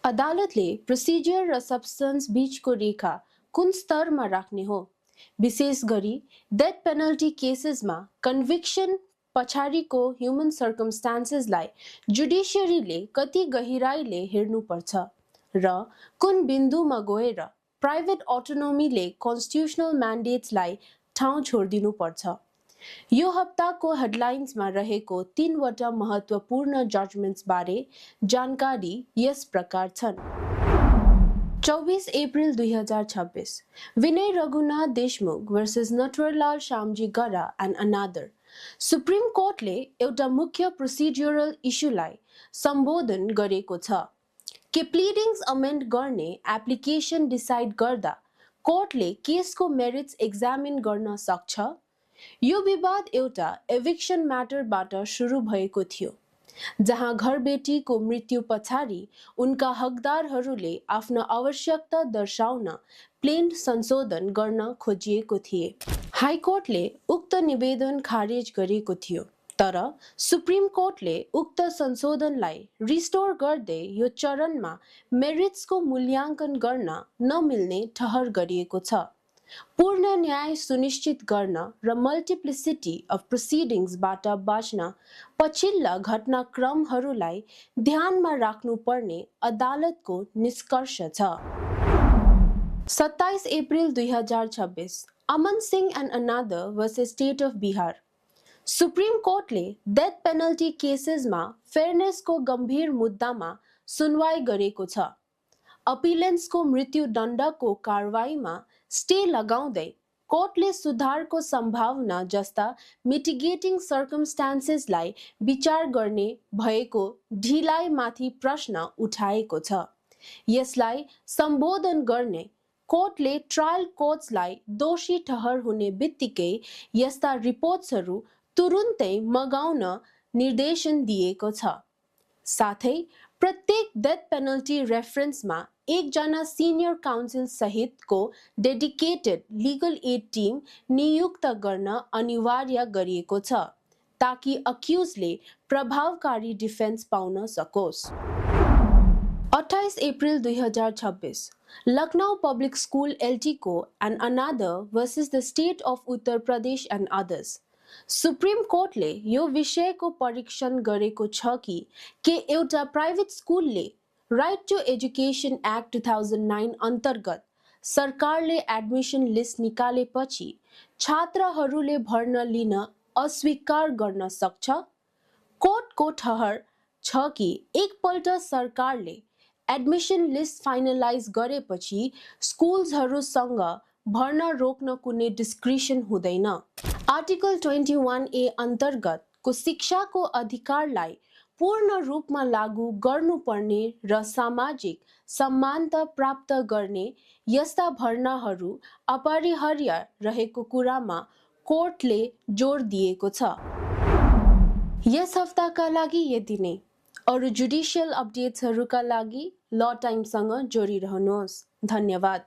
अदालतले प्रोसिजर र सब्स्टेन्स बीचको रेखा कुन स्तरमा राख्ने हो? विशेष गरी डेथ पेनल्टी केसेसमा कन्भिक्सन पछाडिको ह्युमन सर्कमस्टान्सेसलाई जुडिसियरीले कति गहिराईले हेर्नुपर्छ र कुन बिन्दुमा गएर प्राइभेट अटोनोमीले कन्स्टिट्युसनल म्यान्डेट्सलाई ठाउँ छोडिदिनुपर्छ? यो हप्ताको हेडलाइन्समा रहेको 3वटा महत्त्वपूर्ण जजमेन्ट्स बारे जानकारी यस प्रकार छन्। 24 अप्रिल 2026 विनय रघुनाथ देशमुख वर्सेस नटवरलाल श्यामजी गरा एन्ड अनादर। सुप्रिम कोर्टले एउटा मुख्य प्रोसिड्युरल इस्युलाई सम्बोधन गरेको छ कि प्लिडिङ्स अमेन्ड गर्ने एप्लिकेसन डिसाइड गर्दा कोर्टले केसको मेरिट्स एक्जामिन गर्न सक्छ। यो विवाद एउटा एभिक्सन म्याटरबाट सुरु भएको थियो, जहाँ घरबेटीको मृत्यु पछाडि उनका हकदारहरूले आफ्नो आवश्यकता दर्शाउन प्लेन संशोधन गर्न खोजिएको थिए। हाइकोर्टले उक्त निवेदन खारेज गरेको थियो, तर सुप्रिम कोर्टले उक्त संशोधनलाई रिस्टोर गर्दै यो चरणमा मेरिट्सको मूल्याङ्कन गर्न नमिल्ने ठहर गरिएको छ। पूर्ण न्याय सुनिश्चित गर्न र मल्टिप्लिसिटी अफ प्रोसिडिङ्सबाट बाँच्न पछिल्ला घटनाक्रमहरूलाई ध्यानमा राख्नुपर्ने अदालतको निष्कर्ष छ। 27 April 2026 Aman Singh and another versus state of Bihar. Supreme कोर्टले डेथ पेनल्टी केसेसमा फेयरनेसको गम्भीर मुद्दामा सुनवाई गरेको छ। अपिलेन्सको मृत्युदण्डको कारवाहीमा स्टे लगाउँदै कोर्टले सुधारको सम्भावना जस्ता मिटिगेटिङ सर्कमस्टान्सेसलाई विचार गर्ने भएको ढिलाइमाथि प्रश्न उठाएको छ। यसलाई सम्बोधन गर्ने कोर्टले ट्रायल कोर्ट्सलाई दोषी ठहर हुने बित्तिकै यस्ता रिपोर्ट्सहरू तुरुन्तै मगाउन निर्देशन दिएको छ। साथै प्रत्येक डेथ पेनल्टी रेफरेन्समा एकजना सिनियर काउन्सिल सहितको डेडिकेटेड लिगल एड टिम नियुक्त गर्न अनिवार्य गरिएको छ, ताकि अक्युजले प्रभावकारी डिफेन्स पाउन सकोस्। 28 अप्रिल 2026 लखनऊ पब्लिक स्कुल एलटीको and another versus the state of Uttar Pradesh and others. Supreme कोर्टले यो विषयको परीक्षण गरेको छ कि के एउटा प्राइभेट स्कुलले राइट टु एजुकेसन एक्ट 2009 अन्तर्गत सरकारले एडमिसन लिस्ट निकालेपछि छात्रहरूले भर्ना लिन अस्वीकार गर्न सक्छ? कोर्टको ठहर छ कि एकपल्ट सरकारले एडमिसन लिस्ट फाइनलाइज गरेपछि स्कुल्सहरूसँग भर्ना रोक्न कुनै डिस्क्रिसन हुँदैन। आर्टिकल 21A अन्तर्गतको शिक्षाको अधिकारलाई पूर्ण रूपमा लागू गर्नुपर्ने र सामाजिक समानता प्राप्त गर्ने यस्ता भर्नाहरू अपरिहार्य रहेको कुरामा कोर्टले जोड दिएको छ। यस हप्ताका लागि यति नै। अरू जुडिसियल अपडेट्सहरूका लागि ल टाइमसँग जोडिरहनुहोस्। धन्यवाद।